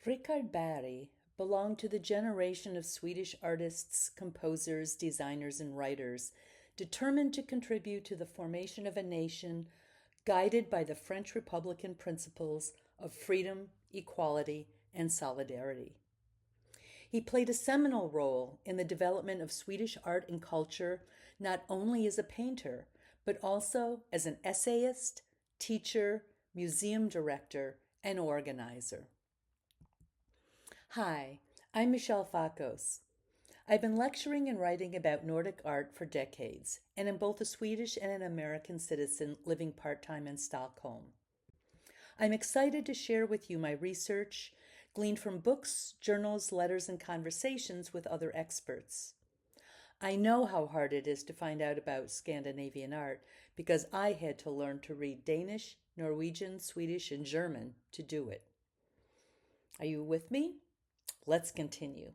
Richard Bergh belonged to the generation of Swedish artists, composers, designers, and writers determined to contribute to the formation of a nation guided by the French Republican principles of freedom, equality, and solidarity. He played a seminal role in the development of Swedish art and culture, not only as a painter, but also as an essayist, teacher, museum director, and organizer. Hi, I'm Michelle Fakos. I've been lecturing and writing about Nordic art for decades, and am both a Swedish and an American citizen living part-time in Stockholm. I'm excited to share with you my research, gleaned from books, journals, letters, and conversations with other experts. I know how hard it is to find out about Scandinavian art because I had to learn to read Danish, Norwegian, Swedish, and German to do it. Are you with me? Let's continue.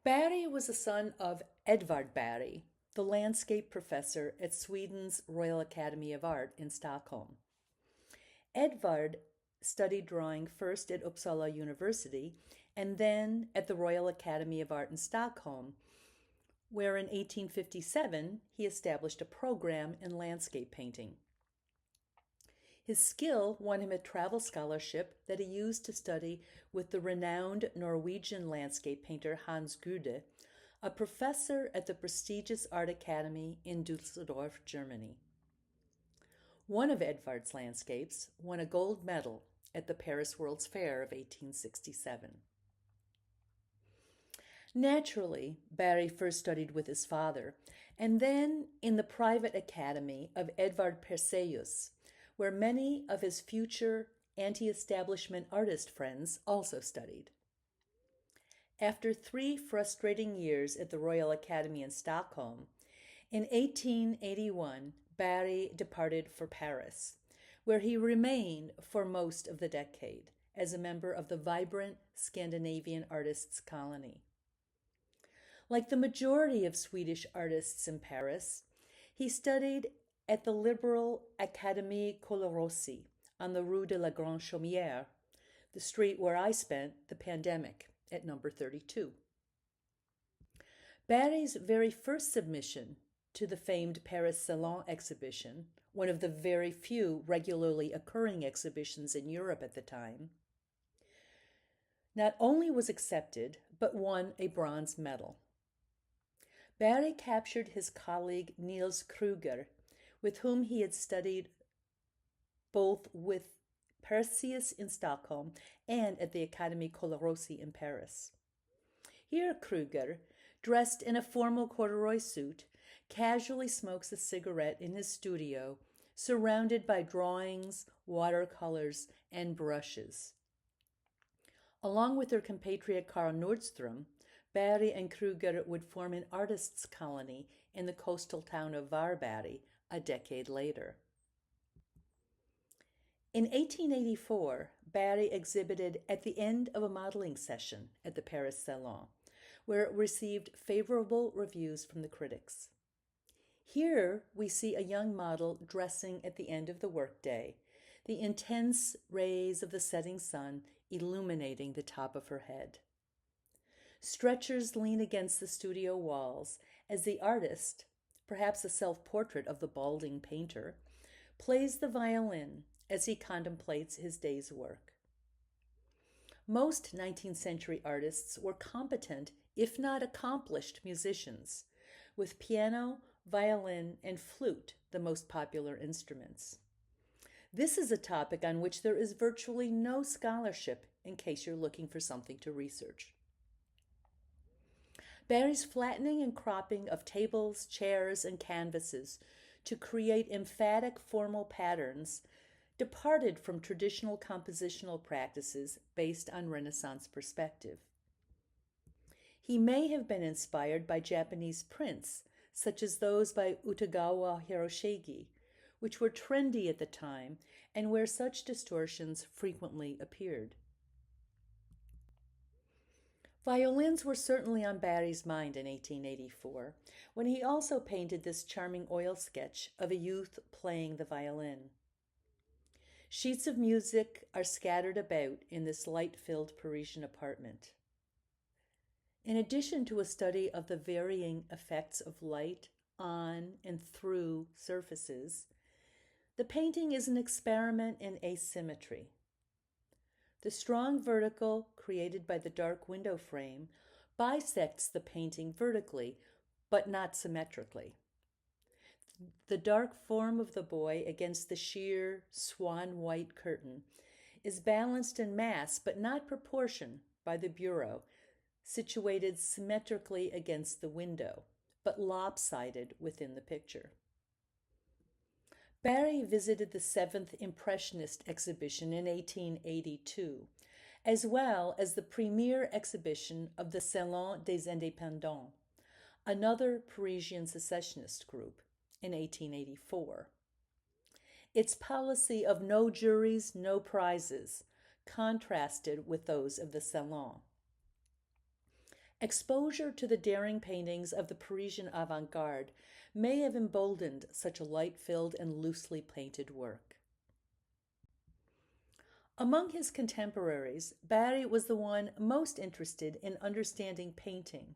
Bergh was the son of Edvard Bergh, the landscape professor at Sweden's Royal Academy of Art in Stockholm. Edvard studied drawing first at Uppsala University and then at the Royal Academy of Art in Stockholm, where in 1857 he established a program in landscape painting. His skill won him a travel scholarship that he used to study with the renowned Norwegian landscape painter Hans Gude, a professor at the prestigious Art Academy in Düsseldorf, Germany. One of Edvard's landscapes won a gold medal at the Paris World's Fair of 1867. Naturally, Bergh first studied with his father, and then in the private academy of Edvard Perseus, where many of his future anti-establishment artist friends also studied. After 3 frustrating years at the Royal Academy in Stockholm, in 1881, Bergh departed for Paris, where he remained for most of the decade as a member of the vibrant Scandinavian artists' colony. Like the majority of Swedish artists in Paris, he studied at the liberal Académie Colarossi on the Rue de la Grande Chaumière, the street where I spent the pandemic at number 32. Bergh's very first submission to the famed Paris Salon exhibition, one of the very few regularly occurring exhibitions in Europe at the time, not only was accepted, but won a bronze medal. Bergh captured his colleague Niels Kruger, with whom he had studied both with Perseus in Stockholm and at the Académie Colarossi in Paris. Here Kruger, dressed in a formal corduroy suit, casually smokes a cigarette in his studio, surrounded by drawings, watercolors, and brushes. Along with their compatriot Karl Nordstrom, Bergh and Kruger would form an artists' colony in the coastal town of Varberg a decade later. In 1884, Bergh exhibited at the end of a modeling session at the Paris Salon, where it received favorable reviews from the critics. Here we see a young model dressing at the end of the workday, the intense rays of the setting sun illuminating the top of her head. Stretchers lean against the studio walls as the artist, perhaps a self-portrait of the balding painter, plays the violin as he contemplates his day's work. Most 19th century artists were competent, if not accomplished, musicians, with piano, violin, and flute the most popular instruments. This is a topic on which there is virtually no scholarship in case you're looking for something to research. Bergh's flattening and cropping of tables, chairs, and canvases to create emphatic formal patterns departed from traditional compositional practices based on Renaissance perspective. He may have been inspired by Japanese prints, such as those by Utagawa Hiroshige, which were trendy at the time and where such distortions frequently appeared. Violins were certainly on Bergh's mind in 1884, when he also painted this charming oil sketch of a youth playing the violin. Sheets of music are scattered about in this light-filled Parisian apartment. In addition to a study of the varying effects of light on and through surfaces, the painting is an experiment in asymmetry. The strong vertical created by the dark window frame bisects the painting vertically, but not symmetrically. The dark form of the boy against the sheer swan white curtain is balanced in mass, but not proportion, by the bureau, situated symmetrically against the window, but lopsided within the picture. Bergh visited the 7th Impressionist exhibition in 1882, as well as the premiere exhibition of the Salon des Indépendants, another Parisian secessionist group, in 1884. Its policy of no juries, no prizes, contrasted with those of the Salon. Exposure to the daring paintings of the Parisian avant-garde may have emboldened such a light-filled and loosely painted work. Among his contemporaries, Bergh was the one most interested in understanding painting,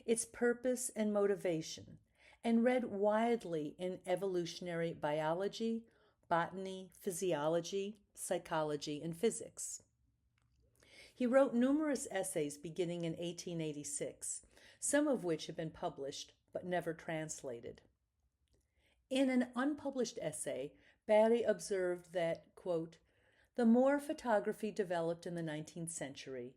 its purpose and motivation, and read widely in evolutionary biology, botany, physiology, psychology, and physics. He wrote numerous essays beginning in 1886, some of which have been published but never translated. In an unpublished essay, Bergh observed that, quote, "The more photography developed in the 19th century,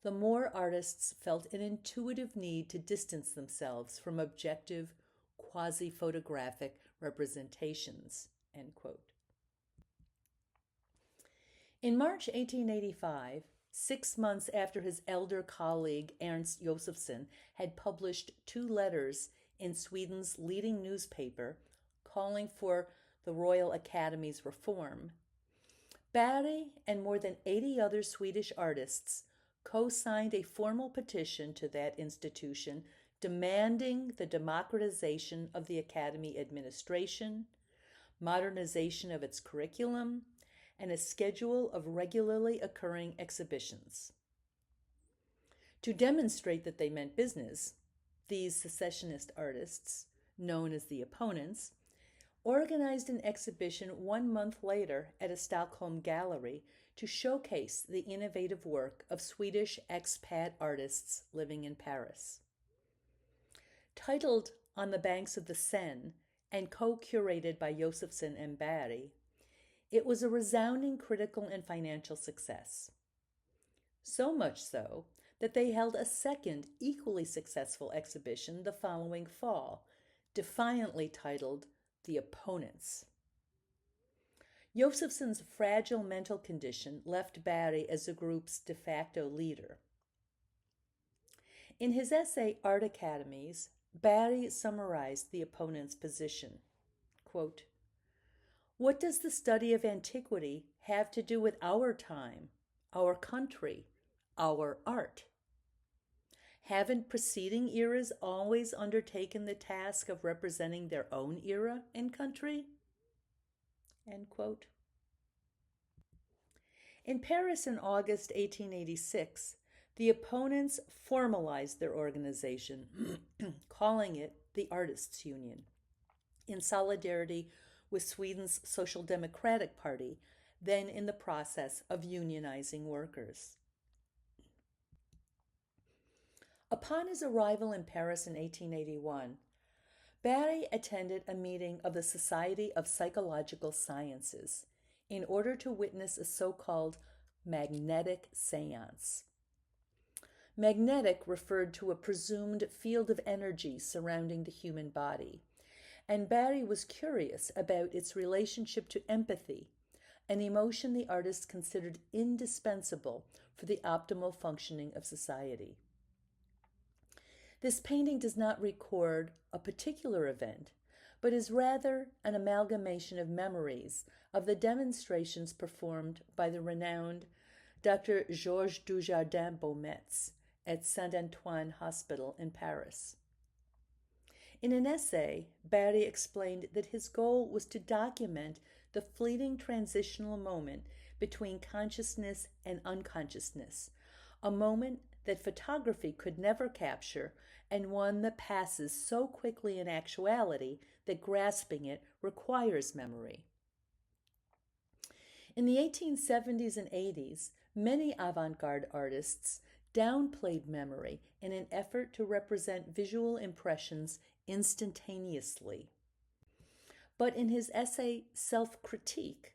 the more artists felt an intuitive need to distance themselves from objective, quasi-photographic representations," end quote. In March 1885, 6 months after his elder colleague Ernst Josephson had published 2 letters in Sweden's leading newspaper calling for the Royal Academy's reform, Bergh and more than 80 other Swedish artists co-signed a formal petition to that institution demanding the democratization of the Academy administration, modernization of its curriculum, and a schedule of regularly occurring exhibitions. To demonstrate that they meant business, these secessionist artists, known as the opponents, organized an exhibition 1 month later at a Stockholm gallery to showcase the innovative work of Swedish expat artists living in Paris. Titled On the Banks of the Seine and co-curated by Josephson and Bergh, it was a resounding critical and financial success. So much so that they held a second, equally successful exhibition the following fall, defiantly titled The Opponents. Josephson's fragile mental condition left Bergh as the group's de facto leader. In his essay, Art Academies, Bergh summarized the opponents' position. Quote, "What does the study of antiquity have to do with our time, our country, our art? Haven't preceding eras always undertaken the task of representing their own era and country?" End quote. In Paris in August 1886, the opponents formalized their organization, calling it the Artists' Union, in solidarity with Sweden's Social Democratic Party, then in the process of unionizing workers. Upon his arrival in Paris in 1881, Bergh attended a meeting of the Society of Psychological Sciences in order to witness a so-called magnetic seance. Magnetic referred to a presumed field of energy surrounding the human body, and Bergh was curious about its relationship to empathy, an emotion the artist considered indispensable for the optimal functioning of society. This painting does not record a particular event, but is rather an amalgamation of memories of the demonstrations performed by the renowned Dr. Georges Dujardin Beaumetz at Saint-Antoine Hospital in Paris. In an essay, Bergh explained that his goal was to document the fleeting transitional moment between consciousness and unconsciousness, a moment that photography could never capture and one that passes so quickly in actuality that grasping it requires memory. In the 1870s and 80s, many avant-garde artists downplayed memory in an effort to represent visual impressions instantaneously. But in his essay Self-Critique,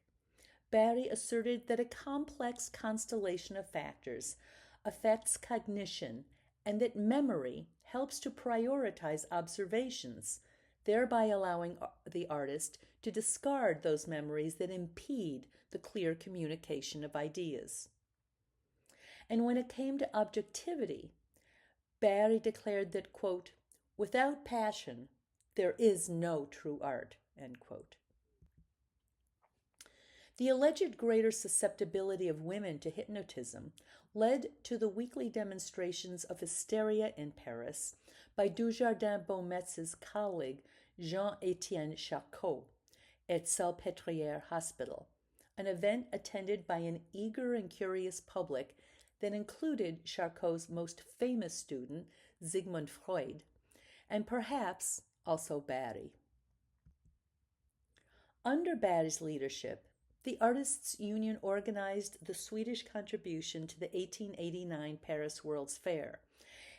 Bergh asserted that a complex constellation of factors affects cognition and that memory helps to prioritize observations, thereby allowing the artist to discard those memories that impede the clear communication of ideas. And when it came to objectivity, Bergh declared that, quote, "Without passion, there is no true art," end quote. The alleged greater susceptibility of women to hypnotism led to the weekly demonstrations of hysteria in Paris by Dujardin-Beaumet's colleague Jean-Étienne Charcot at Salpêtrière Hospital, an event attended by an eager and curious public that included Charcot's most famous student, Sigmund Freud, and perhaps also Bergh. Under Bergh's leadership, the Artists' Union organized the Swedish contribution to the 1889 Paris World's Fair,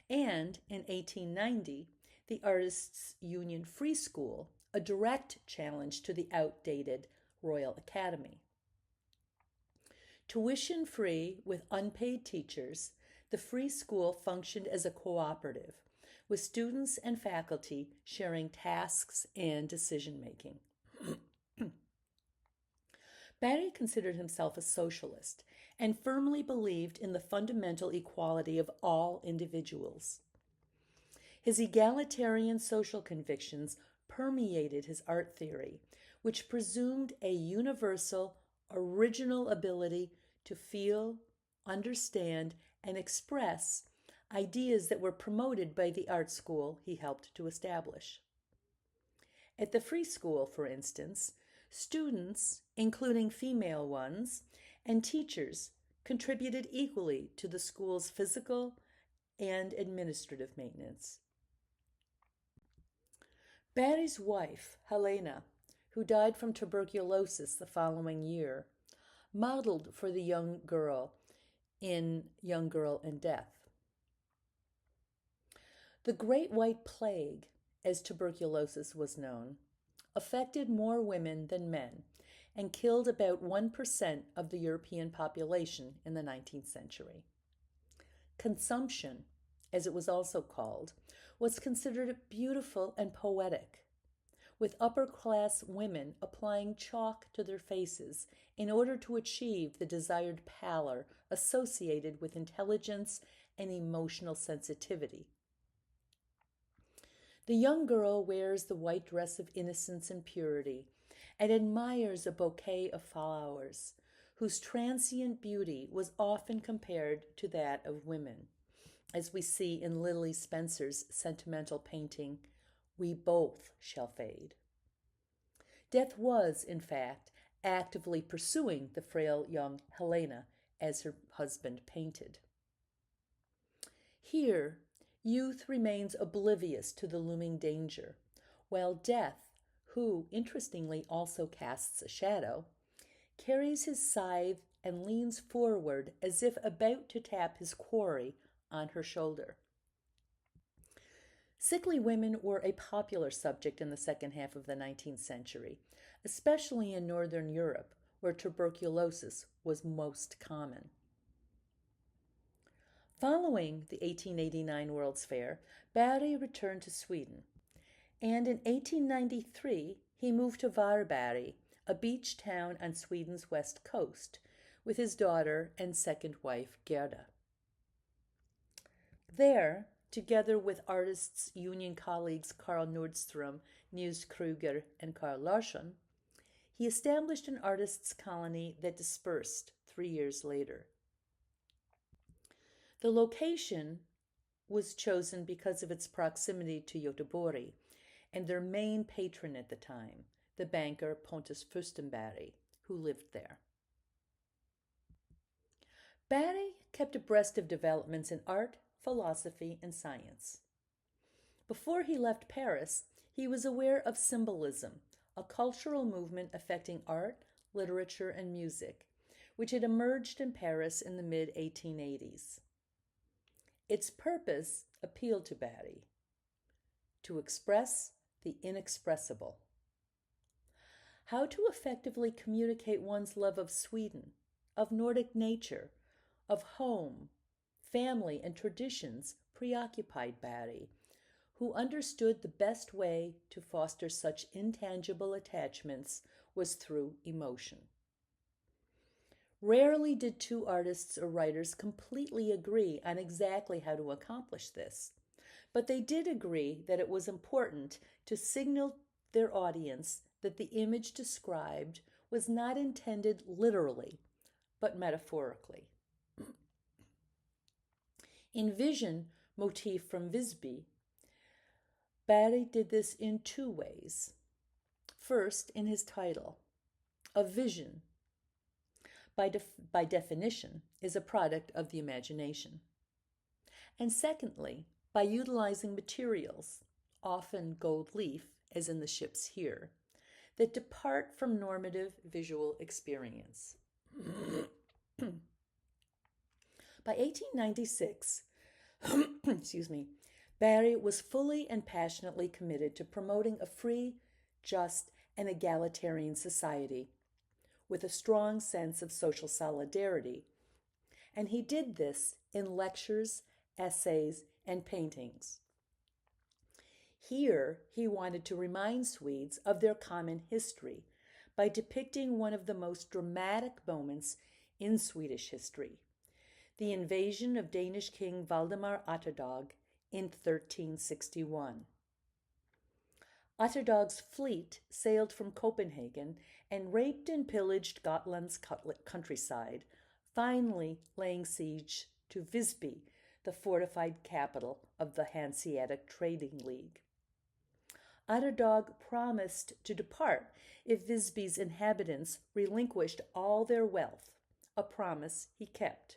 and in 1890, the Artists' Union Free School, a direct challenge to the outdated Royal Academy. Tuition-free with unpaid teachers, the free school functioned as a cooperative, with students and faculty sharing tasks and decision-making. Bergh considered himself a socialist and firmly believed in the fundamental equality of all individuals. His egalitarian social convictions permeated his art theory, which presumed a universal, original ability to feel, understand, and express ideas that were promoted by the art school he helped to establish. At the Free School, for instance, students, including female ones, and teachers contributed equally to the school's physical and administrative maintenance. Bergh's wife, Helena, who died from tuberculosis the following year, modeled for the young girl in Young Girl and Death. The Great White Plague, as tuberculosis was known, affected more women than men and killed about 1% of the European population in the 19th century. Consumption, as it was also called, was considered beautiful and poetic, with upper-class women applying chalk to their faces in order to achieve the desired pallor associated with intelligence and emotional sensitivity. The young girl wears the white dress of innocence and purity and admires a bouquet of flowers, whose transient beauty was often compared to that of women, as we see in Lily Spencer's sentimental painting, "We Both Shall Fade." Death was, in fact, actively pursuing the frail young Helena, as her husband painted. Here, youth remains oblivious to the looming danger, while death, who interestingly also casts a shadow, carries his scythe and leans forward as if about to tap his quarry on her shoulder. Sickly women were a popular subject in the second half of the 19th century, especially in Northern Europe, where tuberculosis was most common. Following the 1889 World's Fair, Bergh returned to Sweden, and in 1893 he moved to Varberg, a beach town on Sweden's west coast, with his daughter and second wife Gerda. There, together with Artists' Union colleagues Carl Nordstrom, Nils Kruger, and Carl Larsson, he established an artists' colony that dispersed 3 years later. The location was chosen because of its proximity to Göteborg and their main patron at the time, the banker Pontus Fürstenberg, who lived there. Bergh kept abreast of developments in art, philosophy, and science. Before he left Paris, he was aware of symbolism, a cultural movement affecting art, literature, and music, which had emerged in Paris in the mid-1880s. Its purpose appealed to Bergh: to express the inexpressible. How to effectively communicate one's love of Sweden, of Nordic nature, of home, family, and traditions preoccupied Bergh, who understood the best way to foster such intangible attachments was through emotion. Rarely did two artists or writers completely agree on exactly how to accomplish this, but they did agree that it was important to signal their audience that the image described was not intended literally, but metaphorically. In Vision, motif from Visby, Bergh did this in two ways. First, in his title, a vision, by definition, is a product of the imagination. And secondly, by utilizing materials, often gold leaf, as in the ships here, that depart from normative visual experience. By 1896, Bergh was fully and passionately committed to promoting a free, just, and egalitarian society with a strong sense of social solidarity, and he did this in lectures, essays, and paintings. Here, he wanted to remind Swedes of their common history by depicting one of the most dramatic moments in Swedish history, the invasion of Danish King Valdemar Atterdag in 1361. Atterdag's fleet sailed from Copenhagen and raped and pillaged Gotland's countryside, finally laying siege to Visby, the fortified capital of the Hanseatic Trading League. Atterdag promised to depart if Visby's inhabitants relinquished all their wealth, a promise he kept.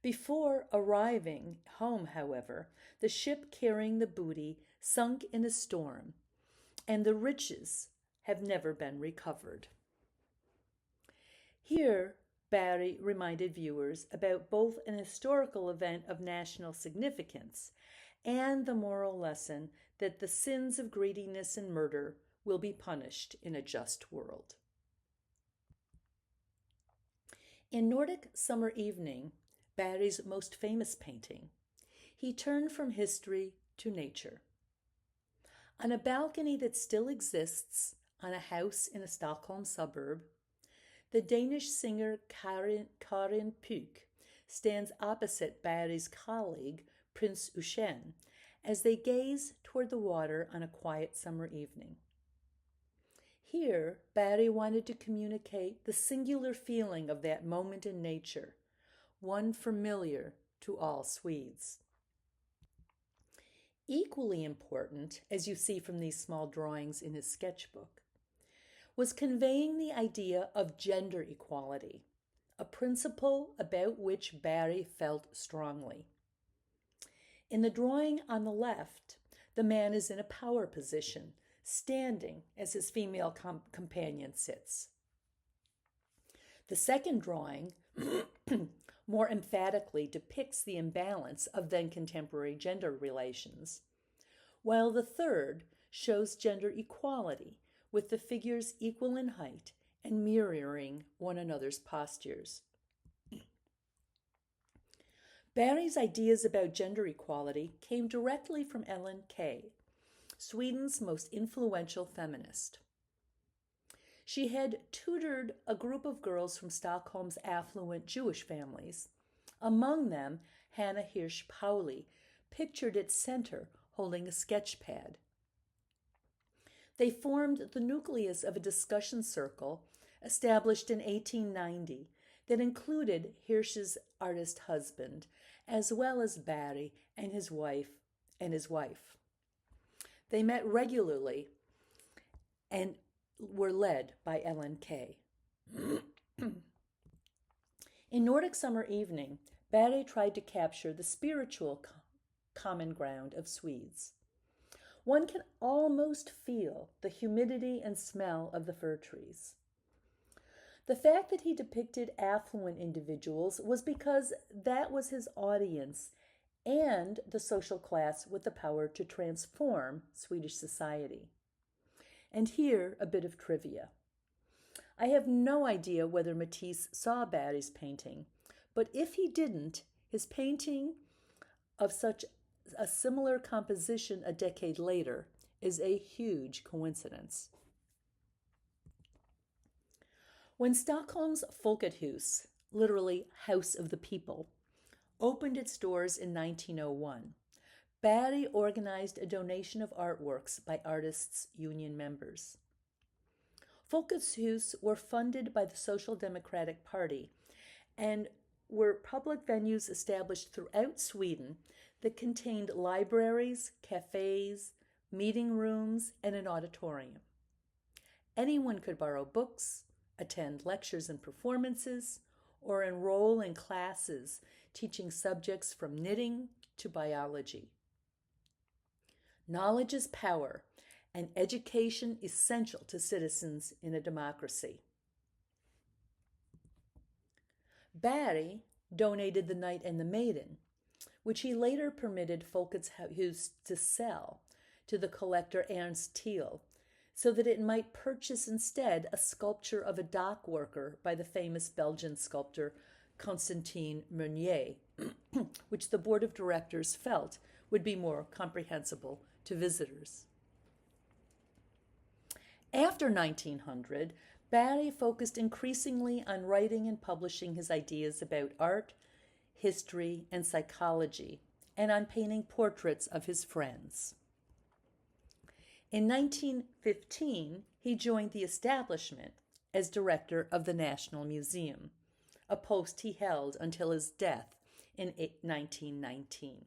Before arriving home, however, the ship carrying the booty sunk in a storm, and the riches have never been recovered. Here, Bergh reminded viewers about both an historical event of national significance and the moral lesson that the sins of greediness and murder will be punished in a just world. In Nordic Summer Evening, Bergh's most famous painting, he turned from history to nature. On a balcony that still exists on a house in a Stockholm suburb, the Danish singer Karin Pyk stands opposite Bergh's colleague, Prince Eugen, as they gaze toward the water on a quiet summer evening. Here, Bergh wanted to communicate the singular feeling of that moment in nature, one familiar to all Swedes. Equally important, as you see from these small drawings in his sketchbook, was conveying the idea of gender equality, a principle about which Bergh felt strongly. In the drawing on the left, the man is in a power position, standing as his female companion sits. The second drawing more emphatically depicts the imbalance of then contemporary gender relations, while the third shows gender equality, with the figures equal in height and mirroring one another's postures. Bergh's ideas about gender equality came directly from Ellen Key, Sweden's most influential feminist. She had tutored a group of girls from Stockholm's affluent Jewish families, among them Hannah Hirsch Pauli, pictured at center holding a sketch pad. They formed the nucleus of a discussion circle established in 1890 that included Hirsch's artist husband, as well as Bergh and his wife. They met regularly and were led by LNK. In Nordic Summer Evening, Bergh tried to capture the spiritual common ground of Swedes. One can almost feel the humidity and smell of the fir trees. The fact that he depicted affluent individuals was because that was his audience and the social class with the power to transform Swedish society. And here, a bit of trivia. I have no idea whether Matisse saw Bergh's painting, but if he didn't, his painting of such a similar composition a decade later is a huge coincidence. When Stockholm's Folkets Hus, literally House of the People, opened its doors in 1901, Bergh organized a donation of artworks by artists' union members. Folkets Hus were funded by the Social Democratic Party and were public venues established throughout Sweden that contained libraries, cafes, meeting rooms, and an auditorium. Anyone could borrow books, attend lectures and performances, or enroll in classes teaching subjects from knitting to biology. Knowledge is power, and education essential to citizens in a democracy. Bergh donated The Knight and the Maiden, which he later permitted Folkets Hus to sell to the collector Ernst Thiel, so that it might purchase instead a sculpture of a dock worker by the famous Belgian sculptor Constantin Meunier, which the board of directors felt would be more comprehensible to visitors. After 1900, Bergh focused increasingly on writing and publishing his ideas about art, history, and psychology, and on painting portraits of his friends. In 1915, he joined the establishment as director of the National Museum, a post he held until his death in 1919.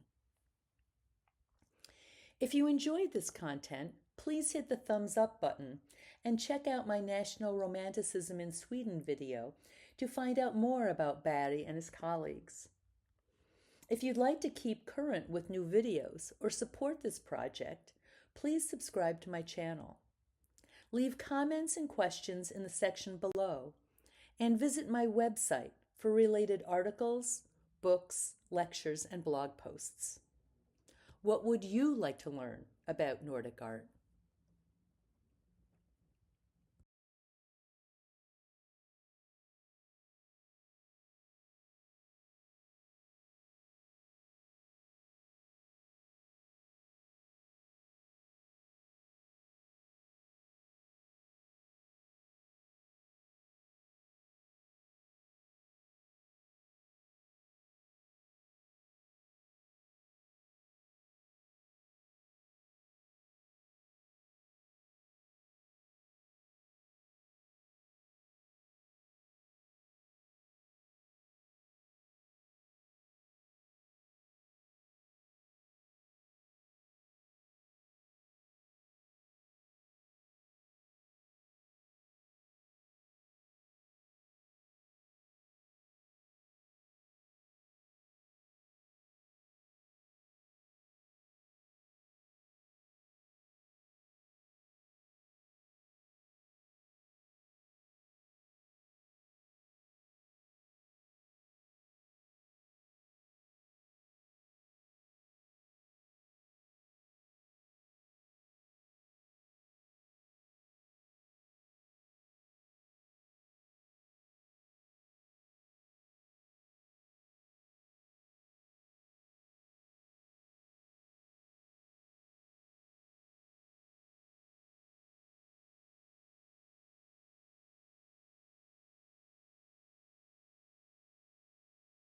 If you enjoyed this content, please hit the thumbs up button and check out my National Romanticism in Sweden video to find out more about Bergh and his colleagues. If you'd like to keep current with new videos or support this project, please subscribe to my channel. Leave comments and questions in the section below, and visit my website for related articles, books, lectures, and blog posts. What would you like to learn about Nordic art?